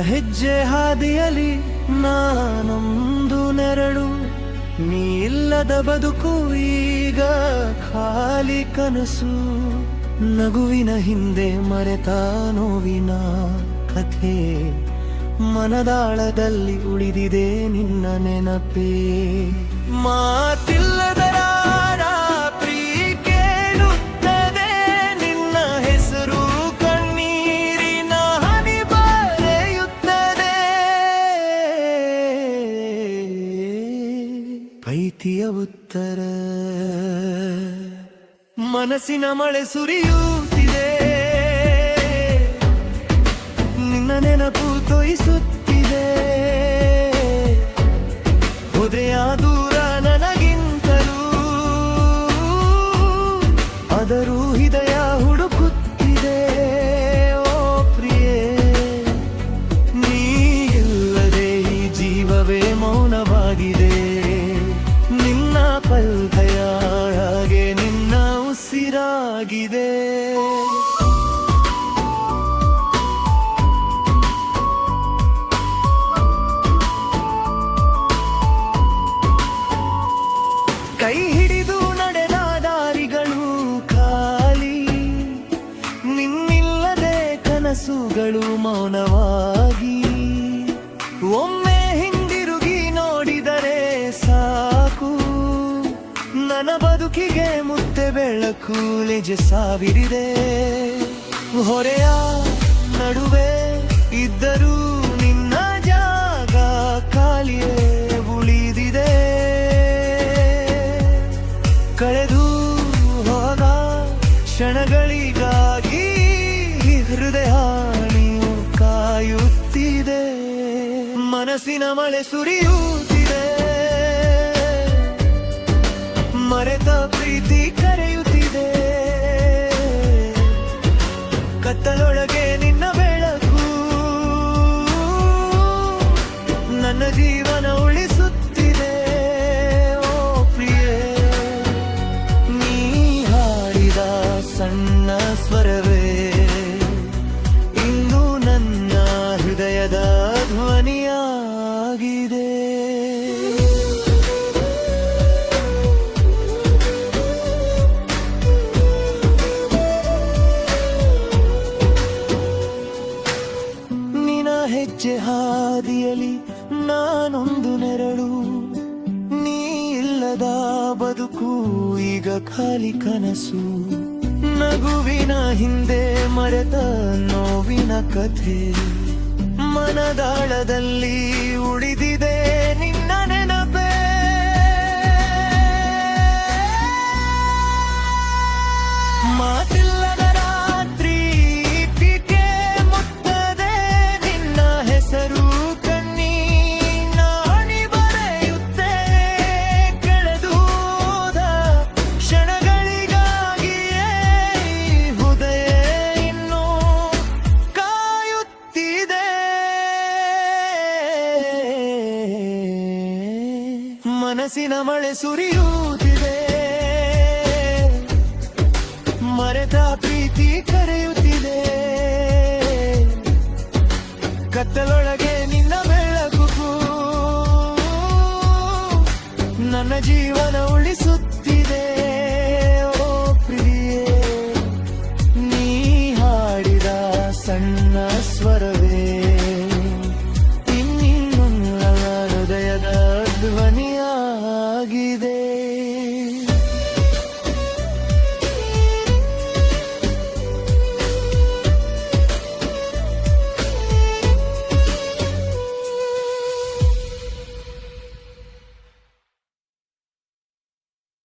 ಹೆಜ್ಜೆ ಹಾದಿಯಲಿ ನಾನೊಂದು ನೆರಳು, ನೀ ಇಲ್ಲದ ಬದುಕು ಈಗ ಖಾಲಿ ಕನಸು. ನಗುವಿನ ಹಿಂದೆ ಮರೆತ ನೋವಿನ ಕಥೆ, ಮನದಾಳದಲ್ಲಿ ಉಳಿದಿದೆ ನಿನ್ನ ನೆನಪೇ. ಮಾತಿಲ್ಲದ ರಾತ್ರಿ ಕೇಳುತ್ತದೆ ನಿನ್ನ ಹೆಸರು, ಕಣ್ಣೀರಿನ ಹನಿ ಬರೆಯುತ್ತದೆ. ಪ್ರೀತಿಯ ಉತ್ತರ ಮನಸ್ಸಿನ ಮಳೆ ಸುರಿಯುತ್ತಿದೆ, ನಿನ್ನ ನೆನಪು ತೋಯಿಸುತ್ತಿದೆ. ಹೋದೆಯ ದೂರ ನನಗಿಂತಲೂ, ಆದರೂ ಹೃದಯ ಹುಡುಕುತ್ತಿದೆ. ಓ ಪ್ರಿಯೆ, ನೀ ಇಲ್ಲದೆ ಈ ಜೀವವೇ ಮೌನವಾಗಿದೆ. ನಿನ್ನ ಪಲ್ಭಯ ಹಾಗೆ ನಿನ್ನ ಉಸಿರಾಗಿದೆ. ಕೈ ಹಿಡಿದು ನಡೆದ ದಾರಿಗಳು ಖಾಲಿ, ನಿನ್ನಿಲ್ಲದೆ ಕನಸುಗಳು ಮೌನವಾಗಿ. ಒಮ್ಮೆ ಹಿಂದಿರುಗಿ ನೋಡಿದರೆ ಸಾಕು, ನನ್ನ ಬದುಕಿಗೆ ಮುತ್ತೆ ಬೆಳಕು ನಿಜ ಸಾವಿರಿದೆ. ಹೊರೆಯ ನಡುವೆ ಇದ್ದರೂ ನಿನ್ನ ಜಾಗ ಖಾಲಿಯೇ ಉಳಿದಿದೆ. ಕಳೆದು ಹೋದ ಕ್ಷಣಗಳಿಗಾಗಿ ಹೃದಯ ನೀವು ಕಾಯುತ್ತಿದೆ. ಮನಸ್ಸಿನ ಮಳೆ ಸುರಿಯುತ್ತಿದೆ, ಮರೆತ ಪ್ರೀತಿ ಕರೆಯುತ್ತಿದೆ. ಕತ್ತಲೊಳಗೆ ನಿನ್ನ ಬೆಳಕು ನನ್ನ ಜೀವನ ಉಳಿಸುತ್ತಿದೆ. ಓ ಪ್ರಿಯೆ, ನೀ ಹಾಡಿದ ಸಣ್ಣ ಸ್ವರವೇ ಇಂದು ನನ್ನ ಹೃದಯದ ಧ್ವನಿಯಾಗಿದೆ. ಹೆಜ್ಜೆ ಹಾದಿಯಲಿ ನಾನೊಂದು ನೆರಳು, ನೀ ಇಲ್ಲದ ಬದುಕು ಈಗ ಖಾಲಿ ಕನಸು. ನಗುವಿನ ಹಿಂದೆ ಮರೆತ ನೋವಿನ ಕಥೆ, ಮನದಾಳದಲ್ಲಿ ಉಳಿದಿದೆ ನಿನ್ನ ನೆನಪೇ. ಮಾತಿಲ್ಲದ ರಾತ್ರಿ ಪೀಕೆ ಮುತ್ತದೆ ನಿನ್ನ ಹೆಸರು, ಕಣ್ಣೀರಿನ ಹನಿ ಬರೆಯುತ್ತೆ. ಕಳೆದು ಹೋದ ಕ್ಷಣಗಳಿಗಾಗಿಯೇ ಹೃದಯ ಇನ್ನೂ ಕಾಯುತ್ತಿದೆ. ಮನಸ್ಸಿನ ಮಳೆ ಸುರಿಯುತ್ತಿದೆ, ಮರೆತ ಪ್ರೀತಿ ಕರೆಯುತ್ತಿದೆ. ಕತ್ತಲೊಳಗೆ ನಿನ್ನ ಬೆಳಕು ನನ್ನ ಜೀವನ ಉಳಿಸಿ